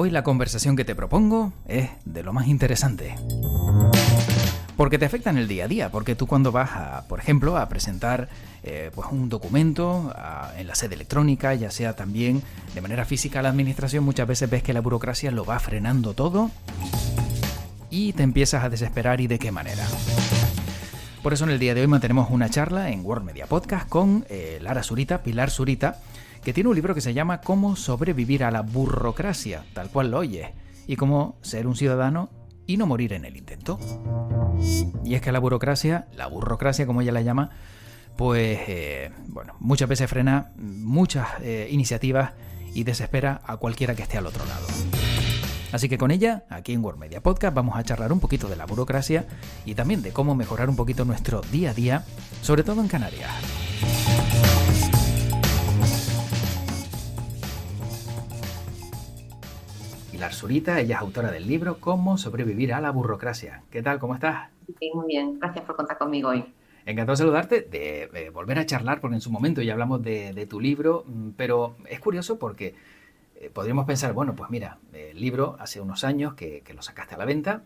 Hoy la conversación que te propongo es de lo más interesante. Porque te afecta en el día a día, porque tú cuando vas, por ejemplo, a presentar pues un documento en la sede electrónica, ya sea también de manera física a la administración, muchas veces ves que la burocracia lo va frenando todo y te empiezas a desesperar. ¿Y de qué manera? Por eso en el día de hoy mantenemos una charla en World Media Podcast con Pilar Zurita, que tiene un libro que se llama Cómo sobrevivir a la burocracia, tal cual lo oyes, y cómo ser un ciudadano y no morir en el intento. Y es que la burocracia como ella la llama, pues muchas veces frena muchas iniciativas y desespera a cualquiera que esté al otro lado. Así que con ella, aquí en World Media Podcast, vamos a charlar un poquito de la burocracia y también de cómo mejorar un poquito nuestro día a día, sobre todo en Canarias. Pilar Zurita, ella es autora del libro Cómo sobrevivir a la burocracia. ¿Qué tal? ¿Cómo estás? Sí, muy bien, gracias por contar conmigo hoy. Encantado de saludarte, de volver a charlar, porque en su momento ya hablamos de tu libro, pero es curioso porque podríamos pensar, bueno, pues mira, el libro hace unos años que lo sacaste a la venta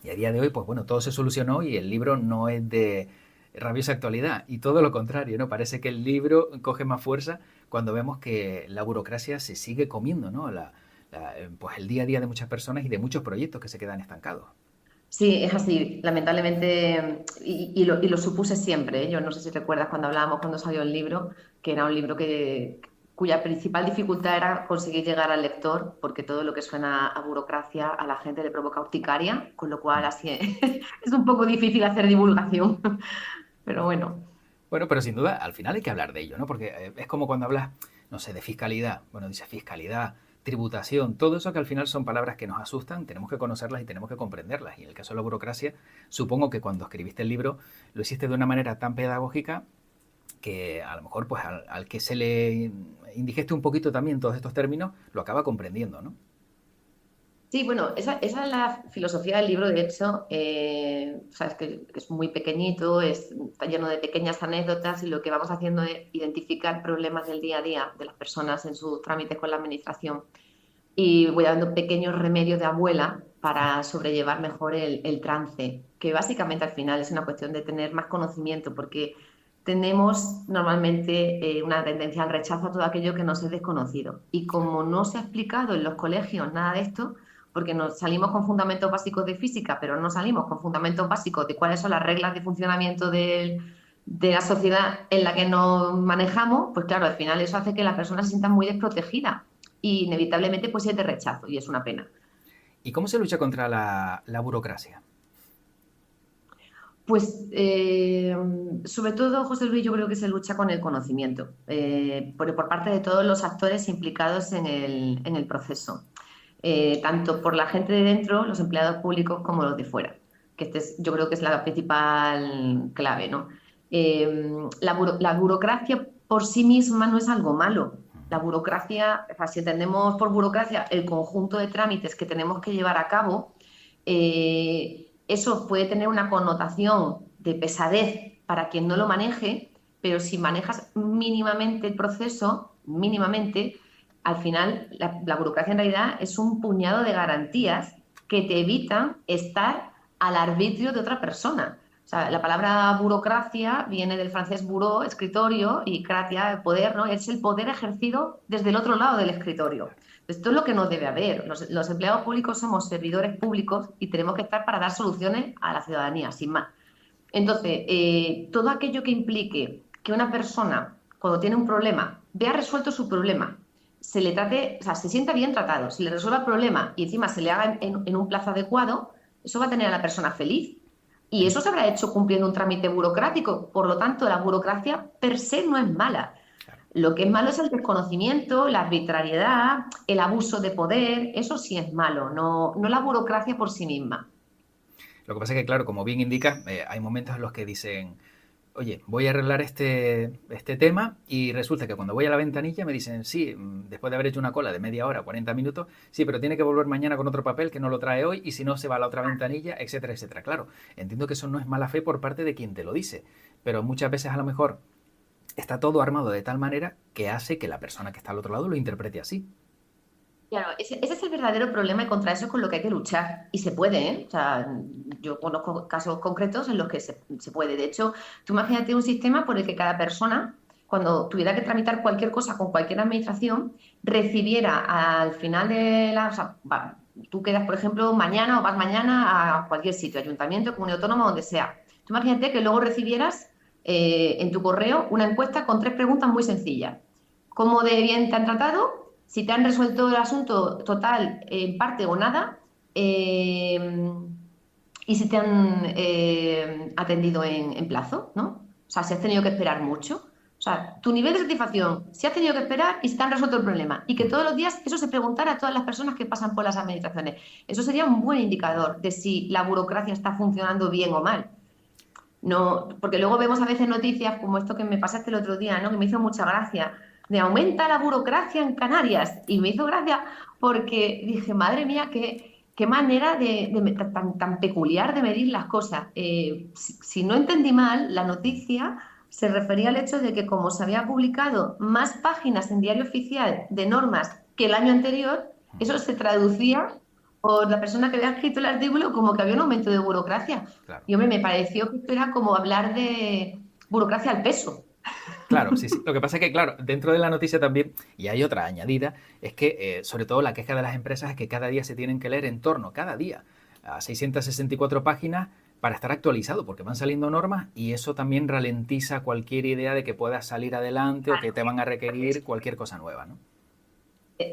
y a día de hoy, pues bueno, todo se solucionó y el libro no es de rabiosa actualidad y todo lo contrario, ¿no? Parece que el libro coge más fuerza cuando vemos que la burocracia se sigue comiendo, ¿no? Pues el día a día de muchas personas y de muchos proyectos que se quedan estancados. Sí, es así, lamentablemente, y lo supuse siempre, ¿eh? Yo no sé si recuerdas cuando hablábamos, cuando salió el libro, que era un libro cuya principal dificultad era conseguir llegar al lector, porque todo lo que suena a burocracia a la gente le provoca urticaria, con lo cual así es un poco difícil hacer divulgación, pero bueno. Bueno, pero sin duda, al final hay que hablar de ello, ¿no? Porque es como cuando hablas, no sé, de fiscalidad. Bueno, dices fiscalidad, tributación, todo eso que al final son palabras que nos asustan, tenemos que conocerlas y tenemos que comprenderlas. Y en el caso de la burocracia, supongo que cuando escribiste el libro lo hiciste de una manera tan pedagógica que a lo mejor pues al que se le indigeste un poquito también todos estos términos, lo acaba comprendiendo, ¿no? Sí, bueno, esa es la filosofía del libro. De hecho, sabes que es muy pequeñito, está lleno de pequeñas anécdotas y lo que vamos haciendo es identificar problemas del día a día de las personas en sus trámites con la administración y voy dando pequeños remedios de abuela para sobrellevar mejor el trance, que básicamente al final es una cuestión de tener más conocimiento, porque tenemos normalmente una tendencia al rechazo a todo aquello que nos es desconocido. Y como no se ha explicado en los colegios nada de esto, porque nos salimos con fundamentos básicos de física, pero no salimos con fundamentos básicos de cuáles son las reglas de funcionamiento de la sociedad en la que nos manejamos, pues claro, al final eso hace que la persona se sienta muy desprotegida y inevitablemente pues siente rechazo y es una pena. ¿Y cómo se lucha contra la burocracia? Pues sobre todo, José Luis, yo creo que se lucha con el conocimiento, por parte de todos los actores implicados en el proceso. Tanto por la gente de dentro, los empleados públicos, como los de fuera, que yo creo que es la principal clave, ¿no? La burocracia por sí misma no es algo malo. La burocracia, o sea, si entendemos por burocracia el conjunto de trámites que tenemos que llevar a cabo, eso puede tener una connotación de pesadez para quien no lo maneje, pero si manejas mínimamente el proceso, mínimamente, al final la burocracia en realidad es un puñado de garantías que te evitan estar al arbitrio de otra persona. O sea, la palabra burocracia viene del francés bureau, escritorio, y cracia, poder, ¿no? Es el poder ejercido desde el otro lado del escritorio. Esto es lo que no debe haber. Los empleados públicos somos servidores públicos y tenemos que estar para dar soluciones a la ciudadanía, sin más. Entonces, todo aquello que implique que una persona, cuando tiene un problema, vea resuelto su problema, se le trate, o sea, se sienta bien tratado, se le resuelva el problema y encima se le haga en un plazo adecuado, eso va a tener a la persona feliz. Y eso se habrá hecho cumpliendo un trámite burocrático. Por lo tanto, la burocracia per se no es mala. Claro. Lo que es malo es el desconocimiento, la arbitrariedad, el abuso de poder. Eso sí es malo, no la burocracia por sí misma. Lo que pasa es que, claro, como bien indicas, hay momentos en los que dicen, oye, voy a arreglar este tema y resulta que cuando voy a la ventanilla me dicen, sí, después de haber hecho una cola de media hora, 40 minutos, sí, pero tiene que volver mañana con otro papel que no lo trae hoy y si no se va a la otra ventanilla, etcétera, etcétera. Claro, entiendo que eso no es mala fe por parte de quien te lo dice, pero muchas veces a lo mejor está todo armado de tal manera que hace que la persona que está al otro lado lo interprete así. Claro, ese es el verdadero problema y contra eso es con lo que hay que luchar. Y se puede, ¿eh? O sea, yo conozco casos concretos en los que se puede. De hecho, tú imagínate un sistema por el que cada persona, cuando tuviera que tramitar cualquier cosa con cualquier administración, recibiera al final de la... O sea, tú quedas, por ejemplo, mañana o vas mañana a cualquier sitio, ayuntamiento, comunidad autónoma, donde sea. Tú imagínate que luego recibieras en tu correo una encuesta con 3 preguntas muy sencillas. ¿Cómo de bien te han tratado? Si te han resuelto el asunto total, en parte o nada, y si te han atendido en plazo, ¿no? O sea, si has tenido que esperar mucho. O sea, tu nivel de satisfacción, si has tenido que esperar y si te han resuelto el problema. Y que todos los días eso se preguntara a todas las personas que pasan por las administraciones. Eso sería un buen indicador de si la burocracia está funcionando bien o mal. No, porque luego vemos a veces noticias como esto que me pasaste el otro día, ¿no? Que me hizo mucha gracia, de aumenta la burocracia en Canarias. Y me hizo gracia porque dije, madre mía, qué manera tan peculiar de medir las cosas. Si no entendí mal, la noticia se refería al hecho de que como se había publicado más páginas en Diario Oficial de normas que el año anterior, eso se traducía por la persona que había escrito el artículo como que había un aumento de burocracia. Claro. Y hombre, me pareció que esto era como hablar de burocracia al peso. Claro, sí, sí. Lo que pasa es que, claro, dentro de la noticia también, y hay otra añadida, es que sobre todo la queja de las empresas es que cada día se tienen que leer en torno, cada día, a 664 páginas para estar actualizado, porque van saliendo normas y eso también ralentiza cualquier idea de que puedas salir adelante o que te van a requerir cualquier cosa nueva, ¿no?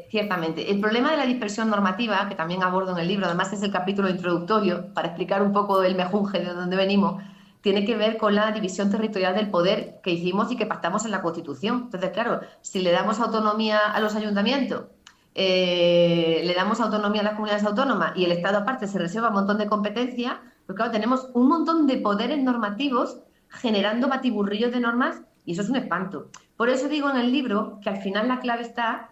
Ciertamente. El problema de la dispersión normativa, que también abordo en el libro, además es el capítulo introductorio para explicar un poco el mejunje de dónde venimos, tiene que ver con la división territorial del poder que hicimos y que pactamos en la Constitución. Entonces, claro, si le damos autonomía a los ayuntamientos, le damos autonomía a las comunidades autónomas y el Estado aparte se reserva un montón de competencias, pues claro, tenemos un montón de poderes normativos generando batiburrillos de normas y eso es un espanto. Por eso digo en el libro que al final la clave está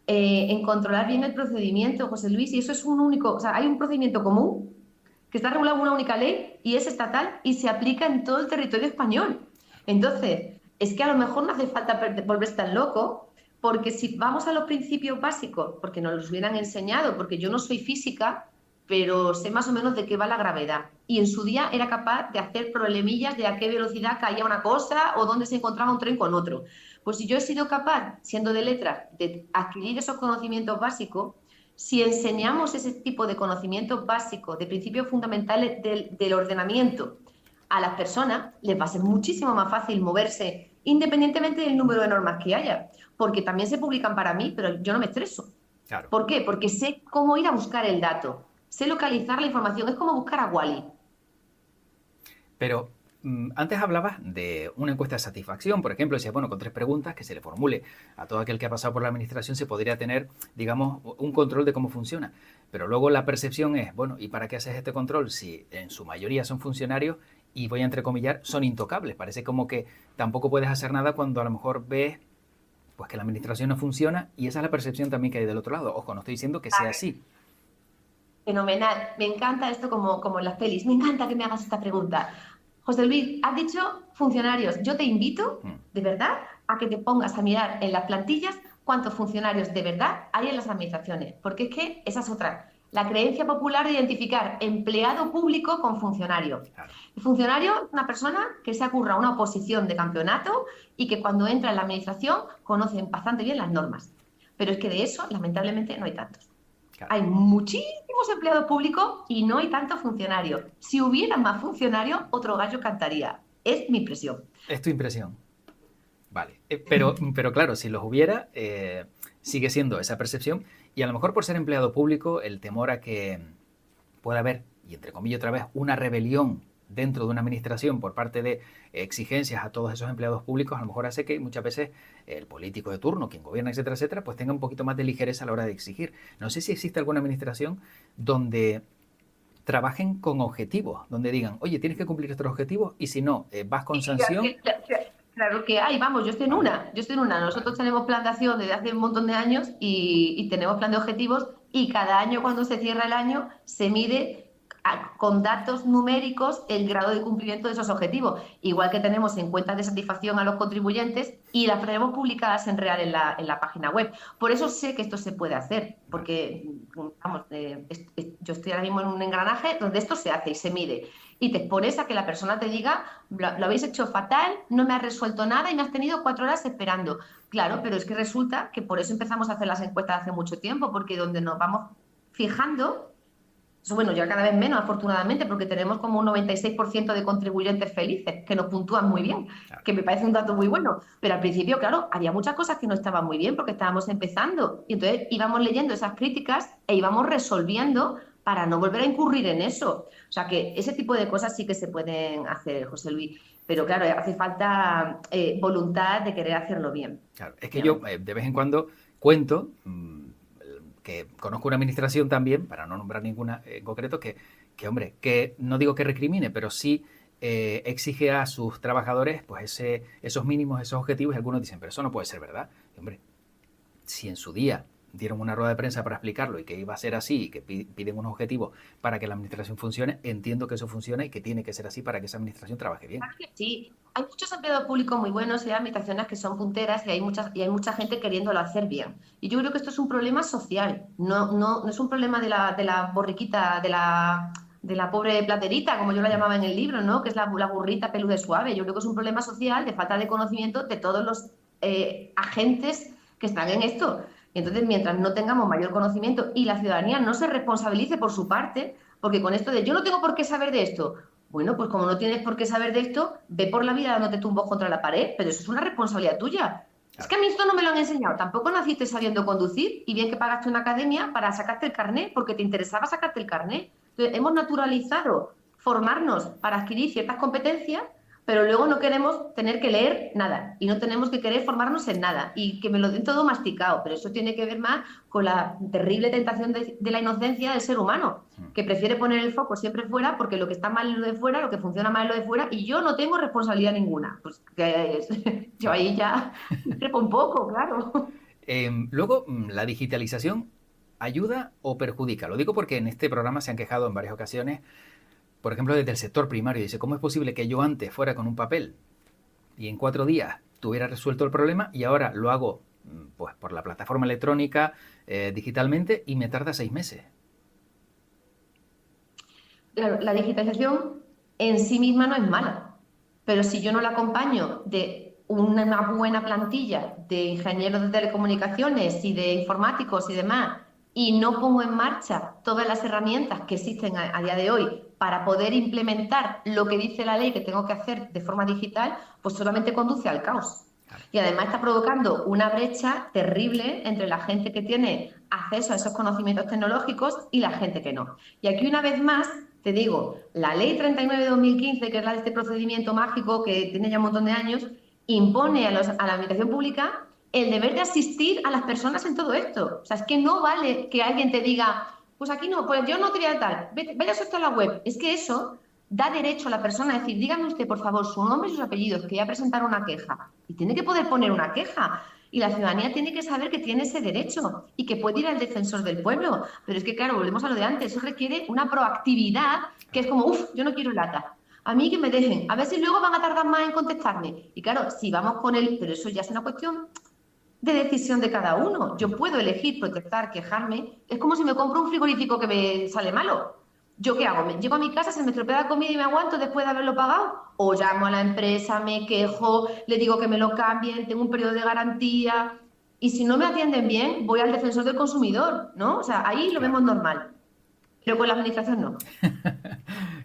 en controlar bien el procedimiento, José Luis, y eso es un único, o sea, hay un procedimiento común que está regulado en una única ley y es estatal y se aplica en todo el territorio español. Entonces, es que a lo mejor no hace falta volverse tan loco, porque si vamos a los principios básicos, porque nos los hubieran enseñado, porque yo no soy física, pero sé más o menos de qué va la gravedad. Y en su día era capaz de hacer problemillas de a qué velocidad caía una cosa o dónde se encontraba un tren con otro. Pues si yo he sido capaz, siendo de letras, de adquirir esos conocimientos básicos, si enseñamos ese tipo de conocimientos básicos, de principios fundamentales del ordenamiento a las personas, les va a ser muchísimo más fácil moverse independientemente del número de normas que haya, porque también se publican para mí, pero yo no me estreso. Claro. ¿Por qué? Porque sé cómo ir a buscar el dato, sé localizar la información, es como buscar a Wally. Pero antes hablabas de una encuesta de satisfacción, por ejemplo, decías, bueno, con 3 preguntas que se le formule a todo aquel que ha pasado por la administración se podría tener, digamos, un control de cómo funciona. Pero luego la percepción es, bueno, ¿y para qué haces este control si en su mayoría son funcionarios y voy a entrecomillar, son intocables? Parece como que tampoco puedes hacer nada cuando a lo mejor ves pues que la administración no funciona y esa es la percepción también que hay del otro lado. Ojo, no estoy diciendo que sea así. Fenomenal, me encanta esto como en las pelis, me encanta que me hagas esta pregunta. José Luis, has dicho funcionarios. Yo te invito, de verdad, a que te pongas a mirar en las plantillas cuántos funcionarios de verdad hay en las administraciones, porque es que esa es otra. La creencia popular de identificar empleado público con funcionario. El funcionario es una persona que se ocurra una oposición de campeonato y que cuando entra en la administración conoce bastante bien las normas. Pero es que de eso, lamentablemente, no hay tantos. Claro. Hay muchísimos empleados públicos y no hay tantos funcionarios. Si hubiera más funcionarios, otro gallo cantaría. Es mi impresión. Es tu impresión. Vale. Pero claro, si los hubiera, sigue siendo esa percepción. Y a lo mejor por ser empleado público, el temor a que pueda haber, y entre comillas otra vez, una rebelión dentro de una administración por parte de exigencias a todos esos empleados públicos, a lo mejor hace que muchas veces el político de turno, quien gobierna, etcétera, etcétera, pues tenga un poquito más de ligereza a la hora de exigir. No sé si existe alguna administración donde trabajen con objetivos, donde digan, oye, tienes que cumplir estos objetivos y si no, vas con sanción. Claro que hay, vamos, yo estoy en una. Nosotros tenemos plan de acción desde hace un montón de años y tenemos plan de objetivos y cada año cuando se cierra el año se mide con datos numéricos el grado de cumplimiento de esos objetivos, igual que tenemos encuestas de satisfacción a los contribuyentes y las tenemos publicadas en real en la página web. Por eso sé que esto se puede hacer, porque vamos, yo estoy ahora mismo en un engranaje donde esto se hace y se mide. Y te expones a que la persona te diga, lo habéis hecho fatal, no me has resuelto nada y me has tenido 4 horas esperando. Claro, pero es que resulta que por eso empezamos a hacer las encuestas hace mucho tiempo, porque donde nos vamos fijando, eso, bueno, ya cada vez menos, afortunadamente, porque tenemos como un 96% de contribuyentes felices, que nos puntúan muy bien, que me parece un dato muy bueno. Pero al principio, claro, había muchas cosas que no estaban muy bien porque estábamos empezando. Y entonces íbamos leyendo esas críticas e íbamos resolviendo para no volver a incurrir en eso. O sea, que ese tipo de cosas sí que se pueden hacer, José Luis. Pero claro, hace falta voluntad de querer hacerlo bien. Claro, es que yo de vez en cuando cuento... que conozco una administración también, para no nombrar ninguna en concreto, que hombre, que no digo que recrimine, pero sí exige a sus trabajadores pues esos mínimos, esos objetivos, y algunos dicen, pero eso no puede ser verdad. Y, hombre, si en su día dieron una rueda de prensa para explicarlo y que iba a ser así y que piden unos objetivos para que la administración funcione, entiendo que eso funciona y que tiene que ser así para que esa administración trabaje bien. Claro que sí, hay muchos empleados públicos muy buenos y hay administraciones que son punteras y hay mucha gente queriéndolo hacer bien. Y yo creo que esto es un problema social, no es un problema de la borriquita, de la pobre platerita, como yo la llamaba en el libro, ¿no? Que es la burrita peluda y suave. Yo creo que es un problema social de falta de conocimiento de todos los agentes que están en esto. Y entonces, mientras no tengamos mayor conocimiento y la ciudadanía no se responsabilice por su parte, porque con esto de yo no tengo por qué saber de esto, bueno, pues como no tienes por qué saber de esto, ve por la vida dándote tumbos contra la pared, pero eso es una responsabilidad tuya. Es que a mí esto no me lo han enseñado. Tampoco naciste sabiendo conducir y bien que pagaste una academia para sacarte el carnet, porque te interesaba sacarte el carnet. Entonces, hemos naturalizado formarnos para adquirir ciertas competencias, pero luego no queremos tener que leer nada y no tenemos que querer formarnos en nada y que me lo den todo masticado. Pero eso tiene que ver más con la terrible tentación de la inocencia del ser humano, que prefiere poner el foco siempre fuera porque lo que está mal es lo de fuera, lo que funciona mal es lo de fuera y yo no tengo responsabilidad ninguna. Pues que yo ahí ya trepo un poco, claro. Luego, ¿la digitalización ayuda o perjudica? Lo digo porque en este programa se han quejado en varias ocasiones, por ejemplo, desde el sector primario. Dice, ¿cómo es posible que yo antes fuera con un papel y en 4 días tuviera resuelto el problema y ahora lo hago pues por la plataforma electrónica, digitalmente, y me tarda 6 meses? Claro, la digitalización en sí misma no es mala, pero si yo no la acompaño de una buena plantilla de ingenieros de telecomunicaciones y de informáticos y demás, y no pongo en marcha todas las herramientas que existen a día de hoy para poder implementar lo que dice la ley que tengo que hacer de forma digital, pues solamente conduce al caos. Y además está provocando una brecha terrible entre la gente que tiene acceso a esos conocimientos tecnológicos y la gente que no. Y aquí una vez más te digo, la ley 39 de 2015, que es la de este procedimiento mágico que tiene ya un montón de años, impone a la administración pública el deber de asistir a las personas en todo esto. O sea, es que no vale que alguien te diga, pues aquí no, pues yo no te voy a tal, vaya esto a la web. Es que eso da derecho a la persona a decir, dígame usted, por favor, su nombre y sus apellidos, que voy a presentar una queja. Y tiene que poder poner una queja. Y la ciudadanía tiene que saber que tiene ese derecho y que puede ir al defensor del pueblo. Pero es que, claro, volvemos a lo de antes, eso requiere una proactividad que es como, yo no quiero lata. A mí que me dejen, a ver si luego van a tardar más en contestarme. Y claro, si vamos con él, pero eso ya es una cuestión de decisión de cada uno. Yo puedo elegir protestar, quejarme. Es como si me compro un frigorífico que me sale malo. ¿Yo qué hago? ¿Llego a mi casa, se me estropea la comida y me aguanto después de haberlo pagado? ¿O llamo a la empresa, me quejo, le digo que me lo cambien, tengo un periodo de garantía? Y si no me atienden bien, voy al defensor del consumidor, ¿no? O sea, ahí lo vemos normal. Pero con la administración no.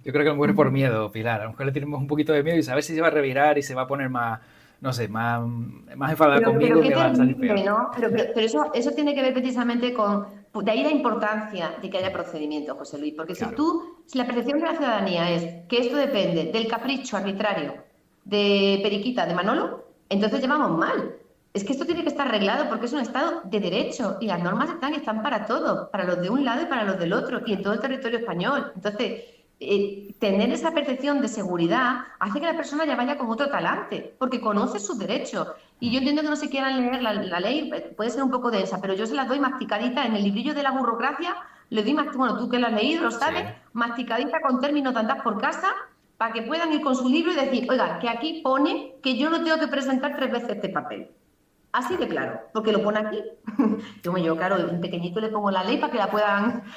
Yo creo que a lo mejor es por miedo, Pilar. A lo mejor le tenemos un poquito de miedo y saber si se va a revirar y se va a poner más, no sé, más enfadada conmigo y me va a salir peor. ¿No? Pero eso tiene que ver precisamente con... De ahí la importancia de que haya procedimientos, José Luis, porque Claro. si la percepción de la ciudadanía es que esto depende del capricho arbitrario de Periquita, de Manolo, entonces llevamos mal. Es que esto tiene que estar arreglado porque es un Estado de derecho y las normas están para todos, para los de un lado y para los del otro, y en todo el territorio español. Entonces, tener esa percepción de seguridad hace que la persona ya vaya con otro talante, porque conoce sus derechos. Y yo entiendo que no se quieran leer la ley, puede ser un poco densa, pero yo se las doy masticadita en el librillo de la burocracia, le doy, bueno, tú que lo has leído, lo sabes, Sí. masticadita con términos de andar por casa, para que puedan ir con su libro y decir, oiga, que aquí pone que yo no tengo que presentar 3 veces este papel. Así de claro, porque lo pone aquí. Yo, claro, en pequeñito le pongo la ley para que Sí, la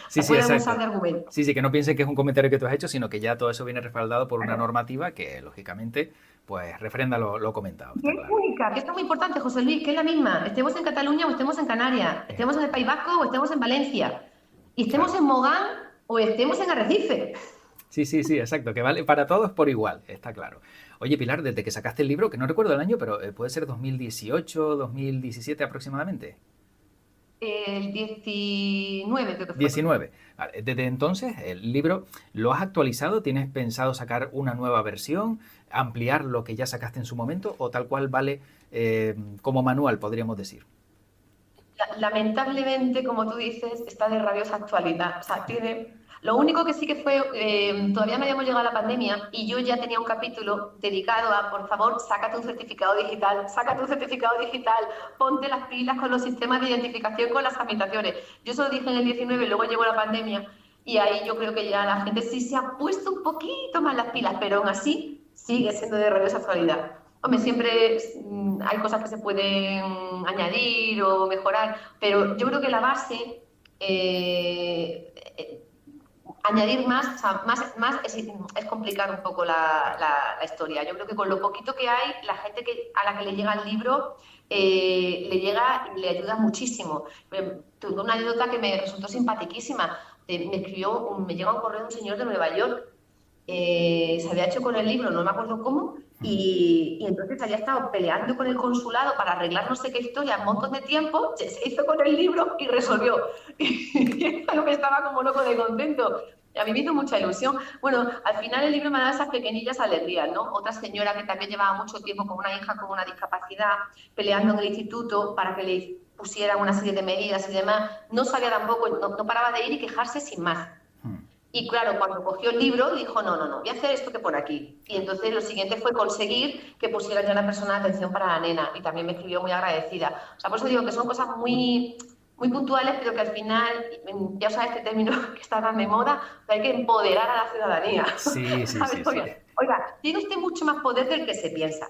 sí, puedan usar exacto. de argumento. Sí, sí, que no piense que es un comentario que tú has hecho, sino que ya todo eso viene respaldado por una normativa que, lógicamente, pues refrenda lo comentado, Que está es claro. única, que esto es muy importante, José Luis, que es la misma. Estemos en Cataluña o estemos en Canarias, estemos en el País Vasco o estemos en Valencia, y estemos Claro. en Mogán o estemos en Arrecife. Sí, sí, sí, exacto, que vale para todos por igual, está claro. Oye, Pilar, desde que sacaste el libro, que no recuerdo el año, pero puede ser 2018, 2017 aproximadamente. El 19 creo que fue. 19. Vale, desde entonces, el libro, ¿lo has actualizado? ¿Tienes pensado sacar una nueva versión? ¿Ampliar lo que ya sacaste en su momento? ¿O tal cual vale como manual, podríamos decir? Lamentablemente, como tú dices, está de rabiosa actualidad. O sea, tiene... Lo único que sí que fue, todavía no habíamos llegado a la pandemia y yo ya tenía un capítulo dedicado a, por favor, sácate un certificado digital, sácate un certificado digital, ponte las pilas con los sistemas de identificación con las habitaciones. Yo eso lo dije en el 19, luego llegó la pandemia y ahí yo creo que ya la gente sí se ha puesto un poquito más las pilas, pero aún así sigue siendo de rabiosa actualidad. Hombre, siempre hay cosas que se pueden añadir o mejorar, pero yo creo que la base, añadir más, o sea, más es complicar un poco la historia. Yo creo que con lo poquito que hay, la gente a la que le llega el libro le llega y le ayuda muchísimo. Tuve una anécdota que me resultó simpaticísima. Me llega un correo de un señor de Nueva York, se había hecho con el libro, no me acuerdo cómo, y entonces había estado peleando con el consulado para arreglar no sé qué historia un montón de tiempo, se hizo con el libro y resolvió. Y yo me estaba como loco de contento. Y a mí me hizo mucha ilusión. Bueno, al final el libro me ha dado esas pequeñillas alegrías, ¿no? Otra señora que también llevaba mucho tiempo con una hija con una discapacidad, peleando en el instituto para que le pusieran una serie de medidas y demás, no sabía tampoco, no paraba de ir y quejarse sin más. Y claro, cuando cogió el libro, dijo, no, no, no, voy a hacer esto que por aquí. Y entonces lo siguiente fue conseguir que pusieran ya una persona de atención para la nena. Y también me escribió muy agradecida. O sea, por eso digo que son cosas muy, muy puntuales, pero que al final, ya sabes este término que está tan de moda, pero hay que empoderar a la ciudadanía. Sí, sí, ¿Sabes? sí, sí. Oiga, tiene usted mucho más poder del que se piensa.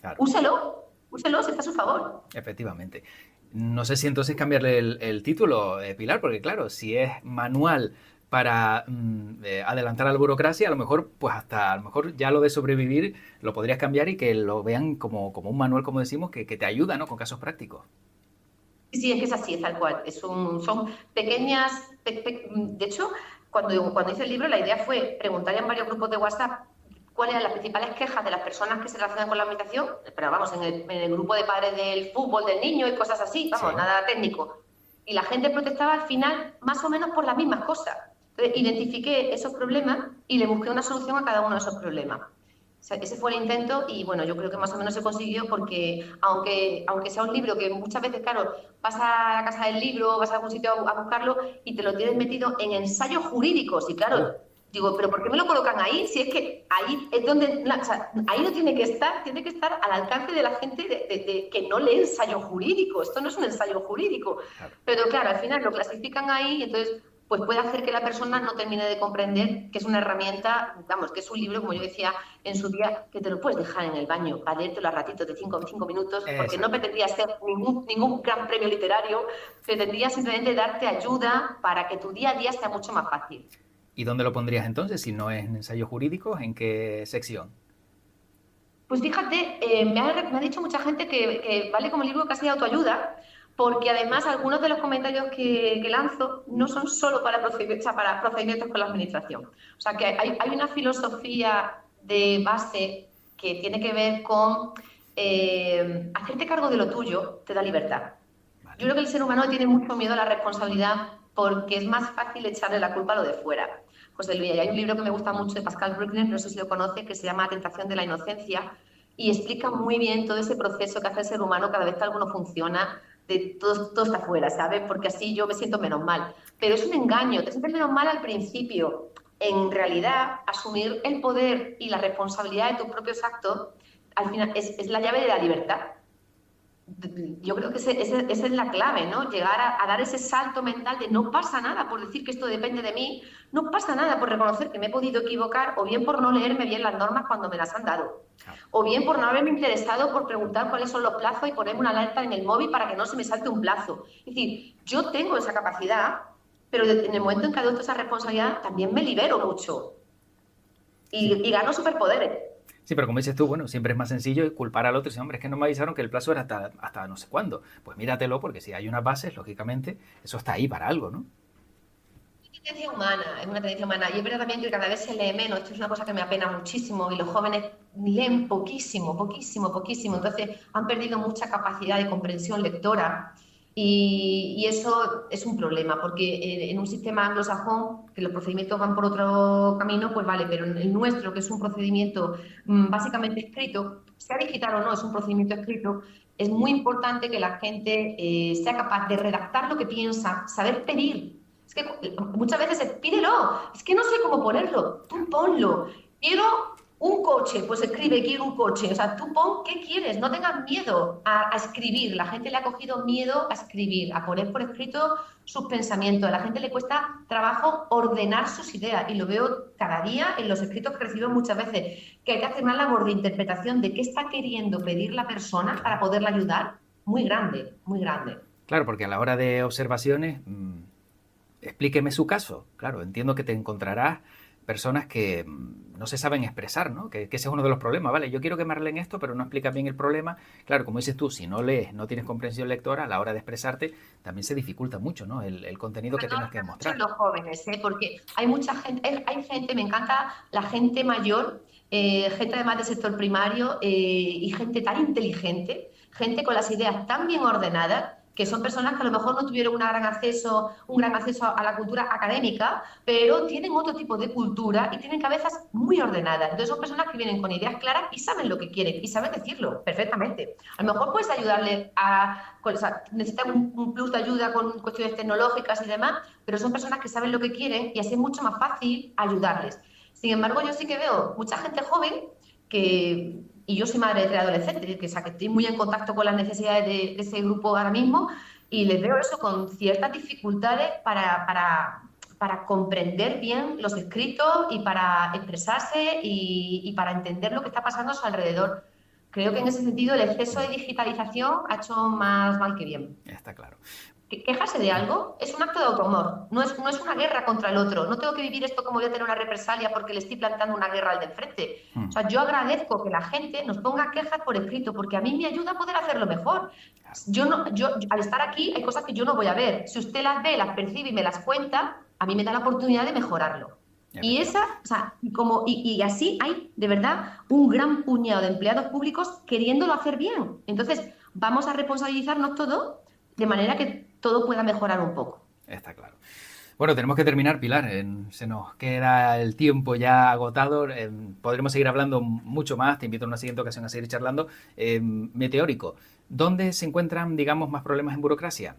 Claro, Úselo si está a su favor. efectivamente. No sé si entonces cambiarle el título, Pilar, porque claro, si es manual para adelantar a la burocracia, a lo mejor, pues hasta a lo mejor ya lo de sobrevivir lo podrías cambiar y que lo vean como un manual, como decimos, que te ayuda, ¿no? Con casos prácticos. Sí, es que es así, es tal cual. Son pequeñas. De hecho, cuando hice el libro, la idea fue preguntar en varios grupos de WhatsApp cuáles eran las principales quejas de las personas que se relacionan con la alimentación, pero vamos, en el grupo de padres del fútbol del niño y cosas así, vamos, Sí. nada técnico. Y la gente protestaba al final más o menos por las mismas cosas. Entonces, identifiqué esos problemas y le busqué una solución a cada uno de esos problemas. O sea, ese fue el intento y bueno, yo creo que más o menos se consiguió porque aunque sea un libro que muchas veces, claro, vas a la casa del libro, vas a algún sitio a buscarlo y te lo tienes metido en ensayos jurídicos y claro, Oh, digo, pero ¿por qué me lo colocan ahí? Si es que ahí es donde, o sea, ahí no tiene que estar al alcance de la gente que no lee ensayo jurídico. Esto no es un ensayo jurídico. claro. Pero claro, al final lo clasifican ahí y entonces pues puede hacer que la persona no termine de comprender que es una herramienta, vamos, que es un libro, como yo decía en su día, que te lo puedes dejar en el baño para leértelo a ratitos de 5 minutos, porque no Exacto. pretendía ser ningún gran premio literario, pretendía simplemente darte ayuda para que tu día a día sea mucho más fácil. ¿Y dónde lo pondrías entonces? Si no es en ensayos jurídicos, ¿en qué sección? Pues fíjate, me ha dicho mucha gente que vale como libro casi de autoayuda, porque además algunos de los comentarios que lanzo no son solo para procedimientos con la administración. O sea que hay una filosofía de base que tiene que ver con hacerte cargo de lo tuyo, te da libertad. Yo Vale. creo que el ser humano tiene mucho miedo a la responsabilidad porque es más fácil echarle la culpa a lo de fuera. José Luis, hay un libro que me gusta mucho de Pascal Bruckner, no sé si lo conoce, que se llama Tentación de la Inocencia, y explica muy bien todo ese proceso que hace el ser humano cada vez que algo no funciona, de todo está fuera, ¿sabes? Porque así yo me siento menos mal. Pero es un engaño, te sientes menos mal al principio, en realidad asumir el poder y la responsabilidad de tus propios actos, al final es la llave de la libertad. Yo creo que esa es la clave, ¿no? Llegar a dar ese salto mental de no pasa nada por decir que esto depende de mí, no pasa nada por reconocer que me he podido equivocar, o bien por no leerme bien las normas cuando me las han dado, o bien por no haberme interesado por preguntar cuáles son los plazos y ponerme una alerta en el móvil para que no se me salte un plazo. Es decir, yo tengo esa capacidad, pero en el momento en que adopto esa responsabilidad también me libero mucho Sí. y gano superpoderes. Sí, pero como dices tú, bueno, siempre es más sencillo culpar al otro y decir, hombre, es que no me avisaron que el plazo era hasta no sé cuándo. Pues míratelo, porque si hay unas bases, lógicamente, eso está ahí para algo, ¿no? Tendencia humana, es una tendencia humana. Y es verdad también que cada vez se lee menos. Esto es una cosa que me apena muchísimo y los jóvenes leen poquísimo, poquísimo, poquísimo. Entonces han perdido mucha capacidad de comprensión lectora y eso es un problema porque en un sistema anglosajón, que los procedimientos van por otro camino, pues vale, pero en el nuestro, que es un procedimiento básicamente escrito, sea digital o no, es un procedimiento escrito, es muy importante que la gente sea capaz de redactar lo que piensa, saber pedir. Es que muchas veces es, pídelo, es que no sé cómo ponerlo, tú ponlo. Quiero un coche, pues escribe, quiero un coche. O sea, tú pon qué quieres, no tengas miedo a escribir. La gente le ha cogido miedo a escribir, a poner por escrito sus pensamientos. A la gente le cuesta trabajo ordenar sus ideas y lo veo cada día en los escritos que recibo muchas veces, que hay que hacer una labor de interpretación de qué está queriendo pedir la persona para poderla ayudar, muy grande, muy grande. Claro, porque a la hora de observaciones, explíqueme su caso. Claro, entiendo que te encontrarás personas que no se saben expresar, ¿no? Que ese es uno de los problemas, ¿vale? Yo quiero que me arreglen esto, pero no explican bien el problema. Claro, como dices tú, si no lees, no tienes comprensión lectora, a la hora de expresarte también se dificulta mucho, ¿no? El contenido Sobre que todo tengas que mucho en mostrar. los jóvenes, ¿eh? Porque hay mucha gente, hay gente, me encanta la gente mayor, gente además del sector primario y gente tan inteligente, gente con las ideas tan bien ordenadas, que son personas que a lo mejor no tuvieron un gran acceso a la cultura académica, pero tienen otro tipo de cultura y tienen cabezas muy ordenadas. Entonces son personas que vienen con ideas claras y saben lo que quieren y saben decirlo perfectamente. A lo mejor puedes ayudarle o sea, necesitan un plus de ayuda con cuestiones tecnológicas y demás, pero son personas que saben lo que quieren y así es mucho más fácil ayudarles. Sin embargo, yo sí que veo mucha gente joven y yo soy madre de adolescentes, o sea, que estoy muy en contacto con las necesidades de ese grupo ahora mismo y les veo eso con ciertas dificultades para comprender bien los escritos y para expresarse y para entender lo que está pasando a su alrededor. Creo que en ese sentido el exceso de digitalización ha hecho más mal que bien. Está claro. Quejarse de algo es un acto de autoamor, no es una guerra contra el otro. No tengo que vivir esto como voy a tener una represalia porque le estoy plantando una guerra al de enfrente. O sea, yo agradezco que la gente nos ponga quejas por escrito porque a mí me ayuda a poder hacerlo mejor. Claro. Al estar aquí hay cosas que yo no voy a ver. Si usted las ve, las percibe y me las cuenta, a mí me da la oportunidad de mejorarlo. O sea, y así hay de verdad un gran puñado de empleados públicos queriéndolo hacer bien. Entonces, vamos a responsabilizarnos todos de manera que todo pueda mejorar un poco. Está claro. Bueno, tenemos que terminar, Pilar. Se nos queda el tiempo ya agotado. Podremos seguir hablando mucho más. Te invito en una siguiente ocasión a seguir charlando. Meteórico. ¿Dónde se encuentran, digamos, más problemas en burocracia?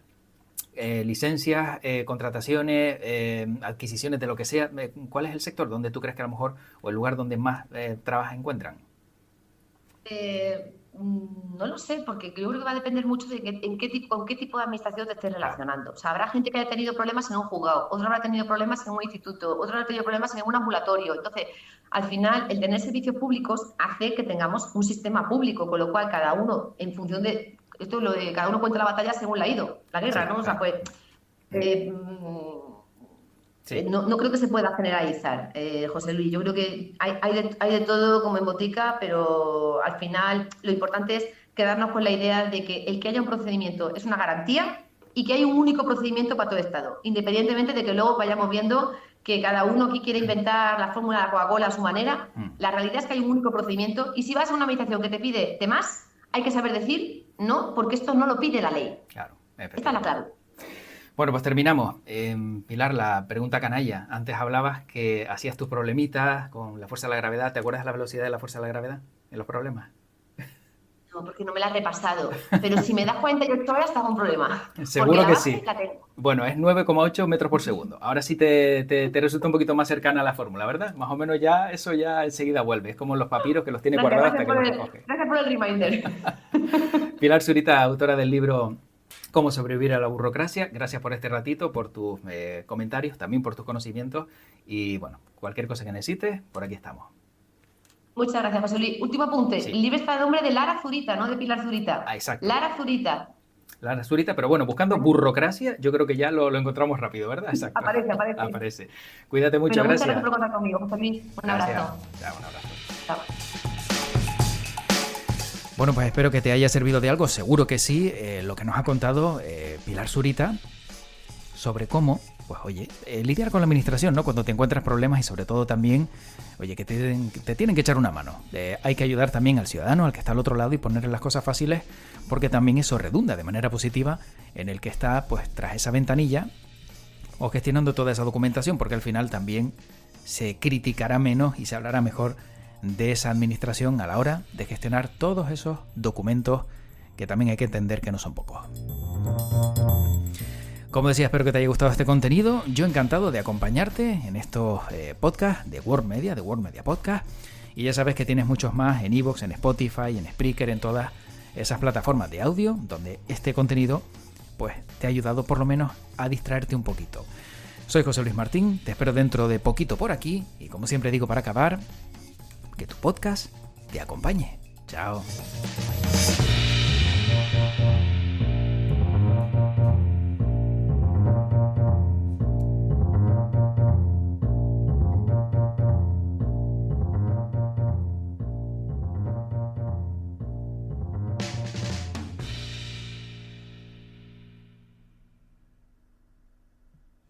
Licencias, contrataciones, adquisiciones de lo que sea. ¿Cuál es el sector donde tú crees que a lo mejor, o el lugar donde más trabas encuentran? No lo sé, porque creo que va a depender mucho de con qué tipo de administración te estés Claro. relacionando. O sea, habrá gente que haya tenido problemas en un juzgado, otro habrá tenido problemas en un instituto, otro habrá tenido problemas en un ambulatorio. Entonces, al final, el tener servicios públicos hace que tengamos un sistema público, con lo cual cada uno, en función de esto, lo de cada uno cuenta la batalla según la ha ido, la guerra, Sí, ¿no? O sea, claro. pues eh, Sí, no creo que se pueda generalizar, José Luis. Yo creo que hay de todo como en botica, pero al final lo importante es quedarnos con la idea de que el que haya un procedimiento es una garantía y que hay un único procedimiento para todo Estado, independientemente de que luego vayamos viendo que cada uno aquí quiere inventar la fórmula de la Coca-Cola a su manera. La realidad es que hay un único procedimiento y si vas a una administración que te pide de más, hay que saber decir no, porque esto no lo pide la ley. claro, Esta es la efectivamente. clave. Bueno, pues terminamos. Pilar, la pregunta canalla. Antes hablabas que hacías tus problemitas con la fuerza de la gravedad. ¿Te acuerdas de la velocidad de la fuerza de la gravedad en los problemas? No, porque no me la he repasado. Pero si me das 48 horas, estás un problema. Seguro que sí. La tengo. Bueno, es 9,8 metros por segundo. Ahora sí te resulta un poquito más cercana a la fórmula, ¿verdad? Más o menos ya eso ya enseguida vuelve. Es como los papiros que los tiene guardados hasta que los recoge. Gracias por el reminder. Pilar Zurita, autora del libro Cómo sobrevivir a la burocracia. Gracias por este ratito, por tus comentarios, también por tus conocimientos. Y bueno, cualquier cosa que necesites, por aquí estamos. Muchas gracias, José Luis. Último apunte. Sí. El libro está de nombre de Lara Zurita, no de Pilar Zurita. Exacto. Lara Zurita. Lara Zurita, pero bueno, buscando burocracia, yo creo que ya lo encontramos rápido, ¿verdad? Exacto. Aparece. Cuídate mucho, gracias. Muchas gracias por contar conmigo, José Luis. Un abrazo. Chao, un abrazo. Chao. Bueno, pues espero que te haya servido de algo, seguro que sí, lo que nos ha contado Pilar Zurita sobre cómo, pues oye, lidiar con la administración, ¿no? Cuando te encuentras problemas y sobre todo también, oye, que te tienen que echar una mano. Hay que ayudar también al ciudadano, al que está al otro lado y ponerle las cosas fáciles, porque también eso redunda de manera positiva en el que está, pues, tras esa ventanilla o gestionando toda esa documentación, porque al final también se criticará menos y se hablará mejor de esa administración a la hora de gestionar todos esos documentos que también hay que entender que no son pocos. Como decía, espero que te haya gustado este contenido. Yo encantado de acompañarte en estos podcasts de Word Media, de Word Media Podcast. Y ya sabes que tienes muchos más en iVoox, en Spotify, en Spreaker, en todas esas plataformas de audio donde este contenido pues te ha ayudado por lo menos a distraerte un poquito. Soy José Luis Martín, te espero dentro de poquito por aquí y como siempre digo para acabar, que tu podcast te acompañe. Chao.